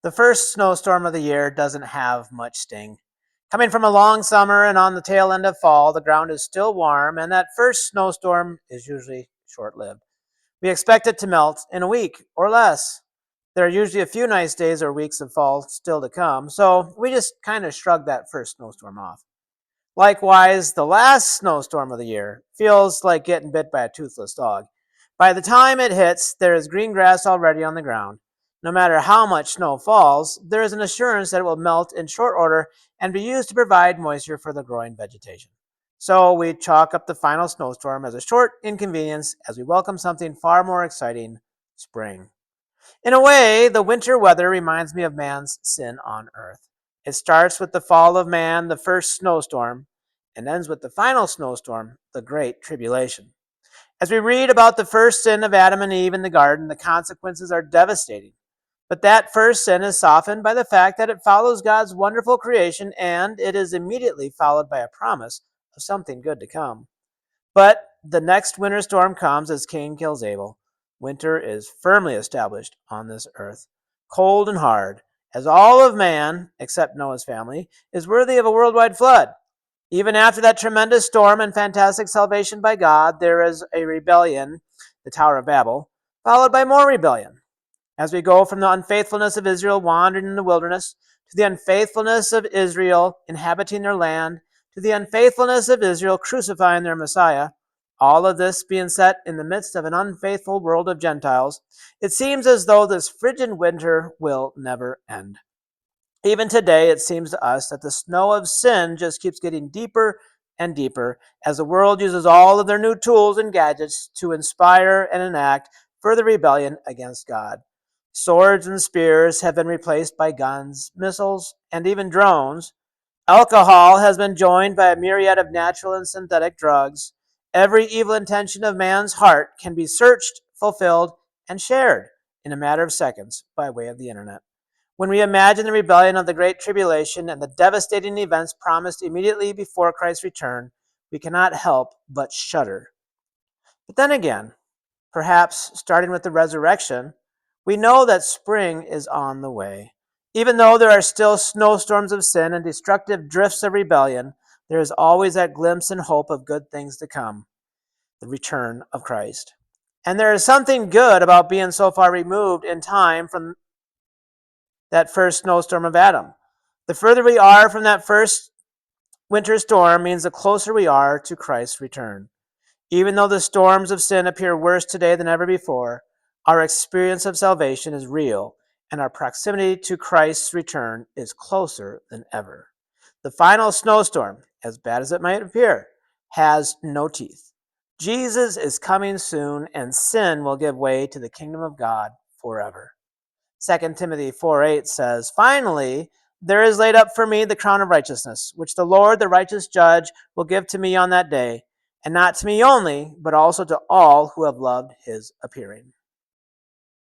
The first snowstorm of the year doesn't have much sting. Coming from a long summer and on the tail end of fall, the ground is still warm, and that first snowstorm is usually short lived. We expect it to melt in a week or less. There are usually a few nice days or weeks of fall still to come, so we just kind of shrug that first snowstorm off. Likewise, the last snowstorm of the year feels like getting bit by a toothless dog. By the time it hits, there is green grass already on the ground. No matter how much snow falls, there is an assurance that it will melt in short order and be used to provide moisture for the growing vegetation. So we chalk up the final snowstorm as a short inconvenience as we welcome something far more exciting, spring. In a way, the winter weather reminds me of man's sin on earth. It starts with the fall of man, the first snowstorm, and ends with the final snowstorm, the great tribulation. As we read about the first sin of Adam and Eve in the garden, the consequences are devastating. But that first sin is softened by the fact that it follows God's wonderful creation, and it is immediately followed by a promise of something good to come. But the next winter storm comes as Cain kills Abel. Winter is firmly established on this earth, cold and hard, as all of man, except Noah's family, is worthy of a worldwide flood. Even after that tremendous storm and fantastic salvation by God, there is a rebellion, the Tower of Babel, followed by more rebellion. As we go from the unfaithfulness of Israel wandering in the wilderness, to the unfaithfulness of Israel inhabiting their land, to the unfaithfulness of Israel crucifying their Messiah, all of this being set in the midst of an unfaithful world of Gentiles, it seems as though this frigid winter will never end. Even today, it seems to us that the snow of sin just keeps getting deeper and deeper as the world uses all of their new tools and gadgets to inspire and enact further rebellion against God. Swords and spears have been replaced by guns, missiles, and even drones. Alcohol has been joined by a myriad of natural and synthetic drugs. Every evil intention of man's heart can be searched, fulfilled, and shared in a matter of seconds by way of the internet. When we imagine the rebellion of the Great Tribulation and the devastating events promised immediately before Christ's return, we cannot help but shudder. But then again, perhaps starting with the resurrection, we know that spring is on the way. Even though there are still snowstorms of sin and destructive drifts of rebellion, there is always that glimpse and hope of good things to come, the return of Christ. And there is something good about being so far removed in time from that first snowstorm of Adam. The further we are from that first winter storm means the closer we are to Christ's return. Even though the storms of sin appear worse today than ever before, our experience of salvation is real, and our proximity to Christ's return is closer than ever. The final snowstorm, as bad as it might appear, has no teeth. Jesus is coming soon, and sin will give way to the kingdom of God forever. 2 Timothy 4:8 says, "Finally, there is laid up for me the crown of righteousness, which the Lord, the righteous judge, will give to me on that day, and not to me only, but also to all who have loved his appearing."